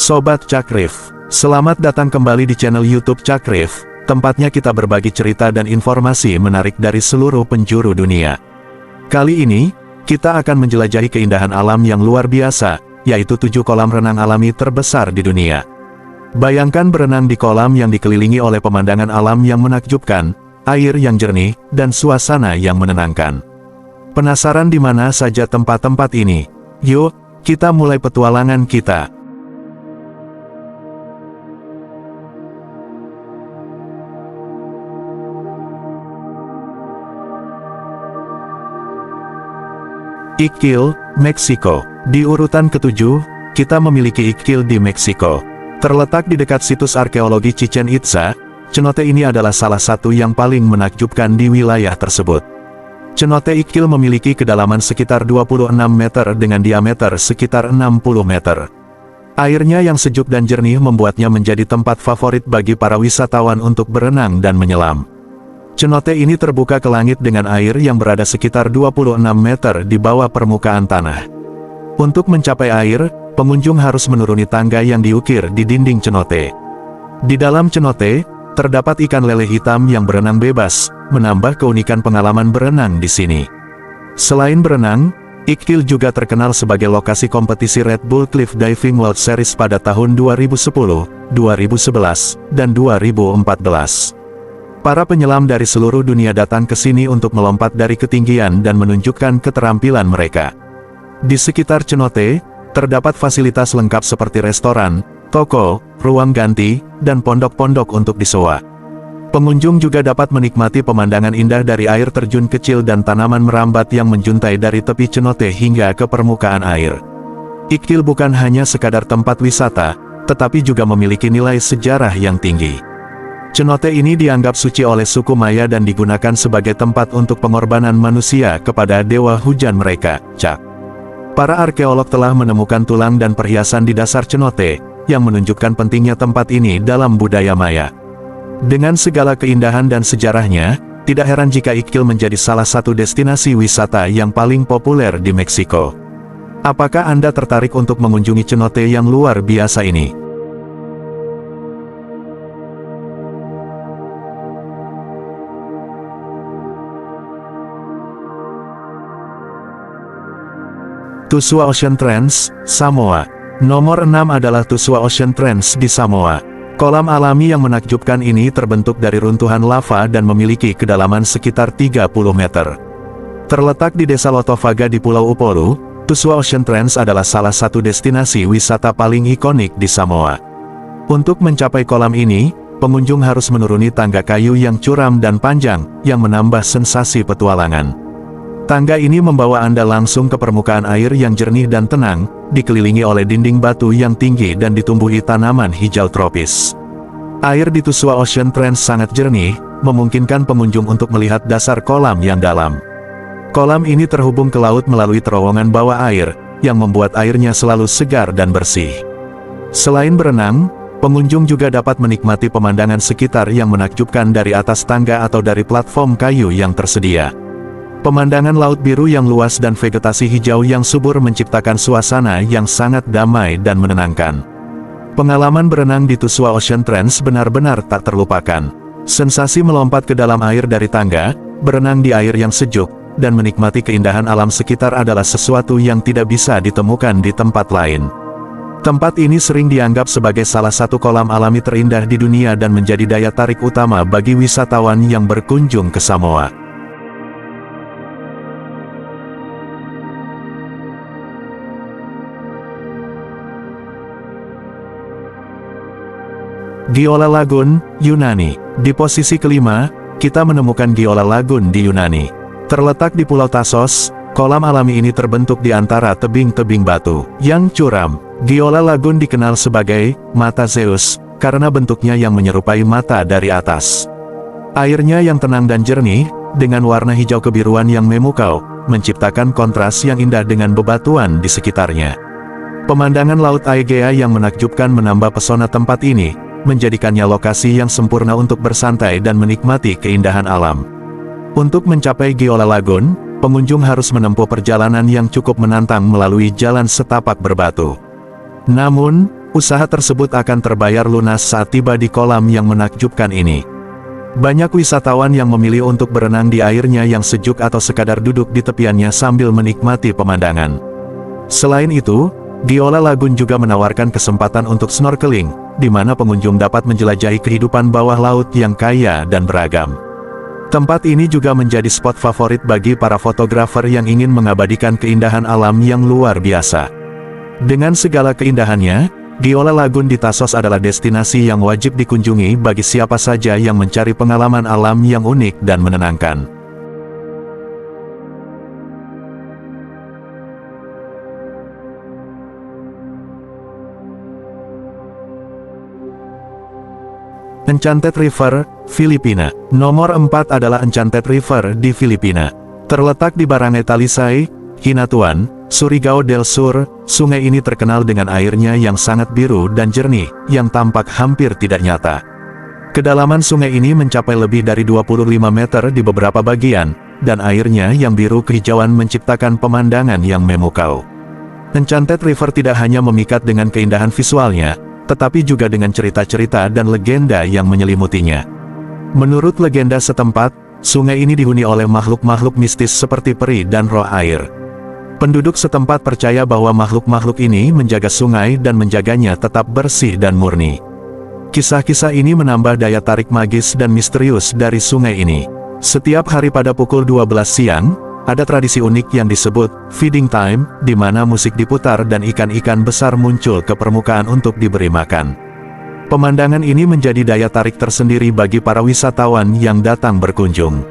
Sobat Cakrif, selamat datang kembali di channel YouTube Cakrif, tempatnya kita berbagi cerita dan informasi menarik dari seluruh penjuru dunia. Kali ini, kita akan menjelajahi keindahan alam yang luar biasa, yaitu 7 kolam renang alami terbesar di dunia. Bayangkan berenang di kolam yang dikelilingi oleh pemandangan alam yang menakjubkan, air yang jernih, dan suasana yang menenangkan. Penasaran di mana saja tempat-tempat ini? Yuk, kita mulai petualangan kita. Ixquil, Meksiko. Di urutan ke-7, kita memiliki Ixquil di Meksiko. Terletak di dekat situs arkeologi Chichen Itza, cenote ini adalah salah satu yang paling menakjubkan di wilayah tersebut. Cenote Ixquil memiliki kedalaman sekitar 26 meter dengan diameter sekitar 60 meter. Airnya yang sejuk dan jernih membuatnya menjadi tempat favorit bagi para wisatawan untuk berenang dan menyelam. Cenote ini terbuka ke langit dengan air yang berada sekitar 26 meter di bawah permukaan tanah. Untuk mencapai air, pengunjung harus menuruni tangga yang diukir di dinding cenote. Di dalam cenote, terdapat ikan lele hitam yang berenang bebas, menambah keunikan pengalaman berenang di sini. Selain berenang, Ixquil juga terkenal sebagai lokasi kompetisi Red Bull Cliff Diving World Series pada tahun 2010, 2011, dan 2014. Para penyelam dari seluruh dunia datang ke sini untuk melompat dari ketinggian dan menunjukkan keterampilan mereka. Di sekitar cenote, terdapat fasilitas lengkap seperti restoran, toko, ruang ganti, dan pondok-pondok untuk disewa. Pengunjung juga dapat menikmati pemandangan indah dari air terjun kecil dan tanaman merambat yang menjuntai dari tepi cenote hingga ke permukaan air. Ixquil bukan hanya sekadar tempat wisata, tetapi juga memiliki nilai sejarah yang tinggi. Cenote ini dianggap suci oleh suku Maya dan digunakan sebagai tempat untuk pengorbanan manusia kepada dewa hujan mereka, Chak. Para arkeolog telah menemukan tulang dan perhiasan di dasar cenote, yang menunjukkan pentingnya tempat ini dalam budaya Maya. Dengan segala keindahan dan sejarahnya, tidak heran jika Ixquil menjadi salah satu destinasi wisata yang paling populer di Meksiko. Apakah Anda tertarik untuk mengunjungi cenote yang luar biasa ini? Tusua Ocean Trance, Samoa. Nomor 6 adalah Tusua Ocean Trance di Samoa. Kolam alami yang menakjubkan ini terbentuk dari runtuhan lava dan memiliki kedalaman sekitar 30 meter. Terletak di desa Lotofaga di Pulau Upolu, Tusua Ocean Trance adalah salah satu destinasi wisata paling ikonik di Samoa. Untuk mencapai kolam ini, pengunjung harus menuruni tangga kayu yang curam dan panjang, yang menambah sensasi petualangan. Tangga ini membawa Anda langsung ke permukaan air yang jernih dan tenang, dikelilingi oleh dinding batu yang tinggi dan ditumbuhi tanaman hijau tropis. Air di Tusua Ocean Trance sangat jernih, memungkinkan pengunjung untuk melihat dasar kolam yang dalam. Kolam ini terhubung ke laut melalui terowongan bawah air, yang membuat airnya selalu segar dan bersih. Selain berenang, pengunjung juga dapat menikmati pemandangan sekitar yang menakjubkan dari atas tangga atau dari platform kayu yang tersedia. Pemandangan laut biru yang luas dan vegetasi hijau yang subur menciptakan suasana yang sangat damai dan menenangkan. Pengalaman berenang di Tusua Ocean Trance benar-benar tak terlupakan. Sensasi melompat ke dalam air dari tangga, berenang di air yang sejuk, dan menikmati keindahan alam sekitar adalah sesuatu yang tidak bisa ditemukan di tempat lain. Tempat ini sering dianggap sebagai salah satu kolam alami terindah di dunia dan menjadi daya tarik utama bagi wisatawan yang berkunjung ke Samoa. Giola Lagoon, Yunani. Di posisi kelima, kita menemukan Giola Lagoon di Yunani. Terletak di Pulau Tasos, kolam alami ini terbentuk di antara tebing-tebing batu yang curam. Giola Lagoon dikenal sebagai mata Zeus, karena bentuknya yang menyerupai mata dari atas. Airnya yang tenang dan jernih, dengan warna hijau kebiruan yang memukau, menciptakan kontras yang indah dengan bebatuan di sekitarnya. Pemandangan Laut Aegea yang menakjubkan menambah pesona tempat ini, menjadikannya lokasi yang sempurna untuk bersantai dan menikmati keindahan alam. Untuk mencapai Giola Lagoon, pengunjung harus menempuh perjalanan yang cukup menantang melalui jalan setapak berbatu. Namun, Usaha tersebut akan terbayar lunas saat tiba di kolam yang menakjubkan ini. Banyak wisatawan yang memilih untuk berenang di airnya yang sejuk atau sekadar duduk di tepiannya sambil menikmati pemandangan. Selain itu, Giola Lagoon juga menawarkan kesempatan untuk snorkeling, di mana pengunjung dapat menjelajahi kehidupan bawah laut yang kaya dan beragam. Tempat ini juga menjadi spot favorit bagi para fotografer yang ingin mengabadikan keindahan alam yang luar biasa. Dengan segala keindahannya, Giola Lagoon di Tasos adalah destinasi yang wajib dikunjungi bagi siapa saja yang mencari pengalaman alam yang unik dan menenangkan. Enchanted River, Filipina. Nomor 4 adalah Enchanted River di Filipina. Terletak di Barangay Talisay, Hinatuan, Surigao del Sur. Sungai ini terkenal dengan airnya yang sangat biru dan jernih, yang tampak hampir tidak nyata. Kedalaman sungai ini mencapai lebih dari 25 meter di beberapa bagian, dan airnya yang biru kehijauan menciptakan pemandangan yang memukau. Enchanted River tidak hanya memikat dengan keindahan visualnya, tetapi juga dengan cerita-cerita dan legenda yang menyelimutinya. Menurut legenda setempat, sungai ini dihuni oleh makhluk-makhluk mistis seperti peri dan roh air. Penduduk setempat percaya bahwa makhluk-makhluk ini menjaga sungai dan menjaganya tetap bersih dan murni. Kisah-kisah ini menambah daya tarik magis dan misterius dari sungai ini. Setiap hari pada pukul 12 siang, ada tradisi unik yang disebut feeding time, di mana musik diputar dan ikan-ikan besar muncul ke permukaan untuk diberi makan. Pemandangan ini menjadi daya tarik tersendiri bagi para wisatawan yang datang berkunjung.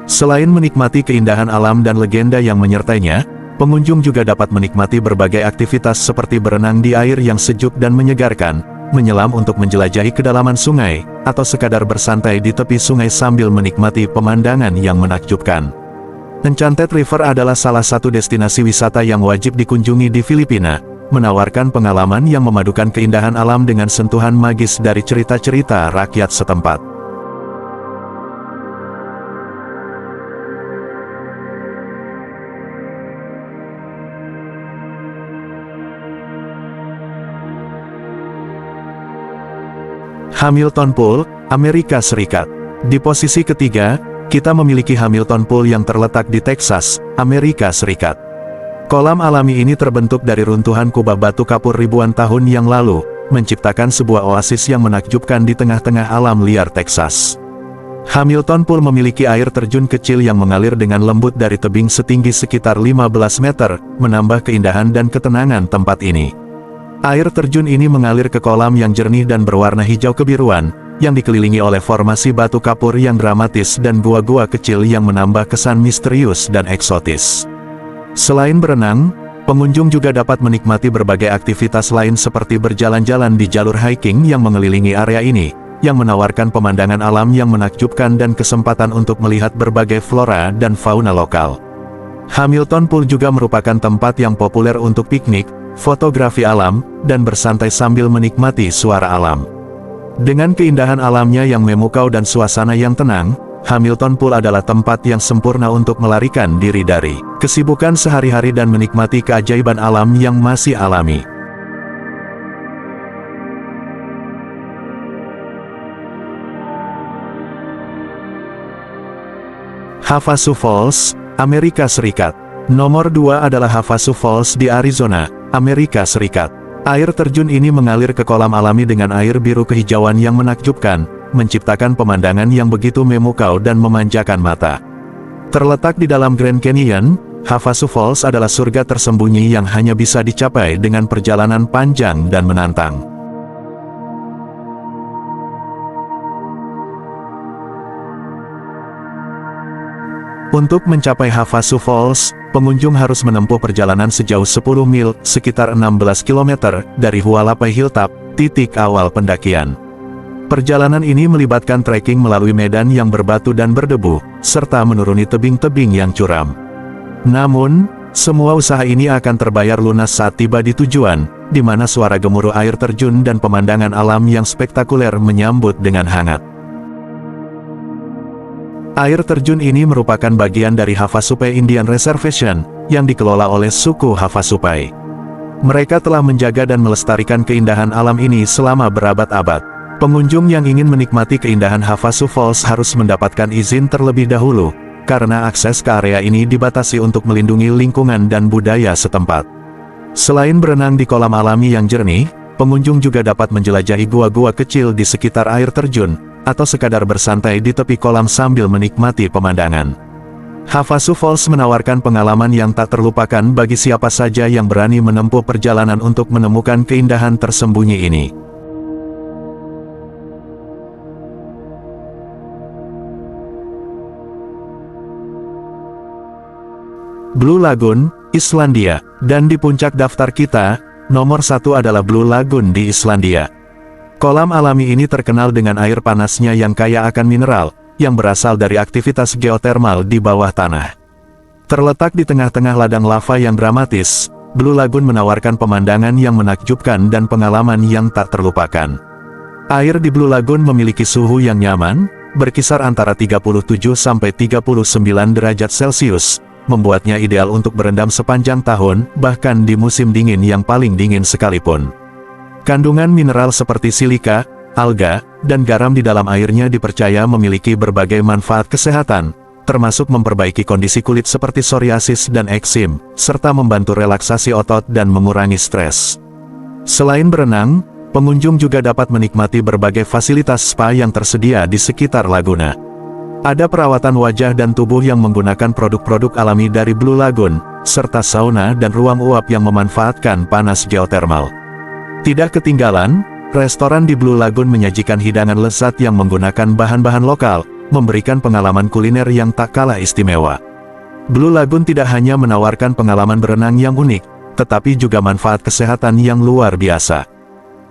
Selain menikmati keindahan alam dan legenda yang menyertainya, pengunjung juga dapat menikmati berbagai aktivitas seperti berenang di air yang sejuk dan menyegarkan, menyelam untuk menjelajahi kedalaman sungai, atau sekadar bersantai di tepi sungai sambil menikmati pemandangan yang menakjubkan. Enchanted River adalah salah satu destinasi wisata yang wajib dikunjungi di Filipina, menawarkan pengalaman yang memadukan keindahan alam dengan sentuhan magis dari cerita-cerita rakyat setempat. Hamilton Pool, Amerika Serikat. Di posisi ketiga, kita memiliki Hamilton Pool yang terletak di Texas, Amerika Serikat. Kolam alami ini terbentuk dari runtuhan kubah batu kapur ribuan tahun yang lalu, menciptakan sebuah oasis yang menakjubkan di tengah-tengah alam liar Texas. Hamilton Pool memiliki air terjun kecil yang mengalir dengan lembut dari tebing setinggi sekitar 15 meter, menambah keindahan dan ketenangan tempat ini. Air terjun ini mengalir ke kolam yang jernih dan berwarna hijau kebiruan, yang dikelilingi oleh formasi batu kapur yang dramatis dan gua-gua kecil yang menambah kesan misterius dan eksotis. Selain berenang, pengunjung juga dapat menikmati berbagai aktivitas lain seperti berjalan-jalan di jalur hiking yang mengelilingi area ini, yang menawarkan pemandangan alam yang menakjubkan dan kesempatan untuk melihat berbagai flora dan fauna lokal. Hamilton Pool juga merupakan tempat yang populer untuk piknik, fotografi alam, dan bersantai sambil menikmati suara alam. Dengan keindahan alamnya yang memukau dan suasana yang tenang, Hamilton Pool adalah tempat yang sempurna untuk melarikan diri dari kesibukan sehari-hari dan menikmati keajaiban alam yang masih alami. Havasu Falls, Amerika Serikat. Nomor 2 adalah Havasu Falls di Arizona, Amerika Serikat. Air terjun ini mengalir ke kolam alami dengan air biru kehijauan yang menakjubkan, menciptakan pemandangan yang begitu memukau dan memanjakan mata. Terletak di dalam Grand Canyon, Havasu Falls adalah surga tersembunyi yang hanya bisa dicapai dengan perjalanan panjang dan menantang. Untuk mencapai Havasu Falls, pengunjung harus menempuh perjalanan sejauh 10 mil, sekitar 16 km, dari Hualapai Hilltop, titik awal pendakian. Perjalanan ini melibatkan trekking melalui medan yang berbatu dan berdebu, serta menuruni tebing-tebing yang curam. Namun, semua usaha ini akan terbayar lunas saat tiba di tujuan, di mana suara gemuruh air terjun dan pemandangan alam yang spektakuler menyambut dengan hangat. Air terjun ini merupakan bagian dari Havasupai Indian Reservation, yang dikelola oleh suku Havasupai. Mereka telah menjaga dan melestarikan keindahan alam ini selama berabad-abad. Pengunjung yang ingin menikmati keindahan Havasu Falls harus mendapatkan izin terlebih dahulu, karena akses ke area ini dibatasi untuk melindungi lingkungan dan budaya setempat. Selain berenang di kolam alami yang jernih, pengunjung juga dapat menjelajahi gua-gua kecil di sekitar air terjun, atau sekadar bersantai di tepi kolam sambil menikmati pemandangan. Havasu Falls menawarkan pengalaman yang tak terlupakan bagi siapa saja yang berani menempuh perjalanan untuk menemukan keindahan tersembunyi ini. Blue Lagoon, Islandia. Dan di puncak daftar kita, nomor 1 adalah Blue Lagoon di Islandia. Kolam alami ini terkenal dengan air panasnya yang kaya akan mineral, yang berasal dari aktivitas geotermal di bawah tanah. Terletak di tengah-tengah ladang lava yang dramatis, Blue Lagoon menawarkan pemandangan yang menakjubkan dan pengalaman yang tak terlupakan. Air di Blue Lagoon memiliki suhu yang nyaman, berkisar antara 37 sampai 39 derajat Celcius, membuatnya ideal untuk berendam sepanjang tahun, bahkan di musim dingin yang paling dingin sekalipun. Kandungan mineral seperti silika, alga, dan garam di dalam airnya dipercaya memiliki berbagai manfaat kesehatan, termasuk memperbaiki kondisi kulit seperti psoriasis dan eksim, serta membantu relaksasi otot dan mengurangi stres. Selain berenang, pengunjung juga dapat menikmati berbagai fasilitas spa yang tersedia di sekitar laguna. Ada perawatan wajah dan tubuh yang menggunakan produk-produk alami dari Blue Lagoon, serta sauna dan ruang uap yang memanfaatkan panas geotermal. Tidak ketinggalan, restoran di Blue Lagoon menyajikan hidangan lezat yang menggunakan bahan-bahan lokal, memberikan pengalaman kuliner yang tak kalah istimewa. Blue Lagoon tidak hanya menawarkan pengalaman berenang yang unik, tetapi juga manfaat kesehatan yang luar biasa.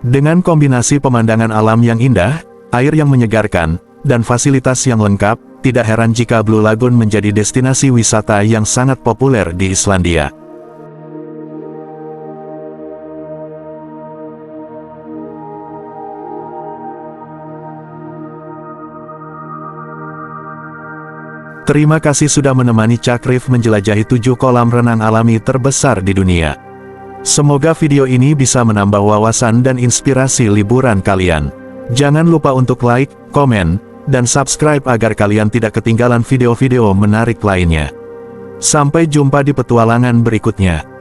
Dengan kombinasi pemandangan alam yang indah, air yang menyegarkan, dan fasilitas yang lengkap, tidak heran jika Blue Lagoon menjadi destinasi wisata yang sangat populer di Islandia. Terima kasih sudah menemani Cakrif menjelajahi 7 kolam renang alami terbesar di dunia. Semoga video ini bisa menambah wawasan dan inspirasi liburan kalian. Jangan lupa untuk like, komen, dan subscribe agar kalian tidak ketinggalan video-video menarik lainnya. Sampai jumpa di petualangan berikutnya.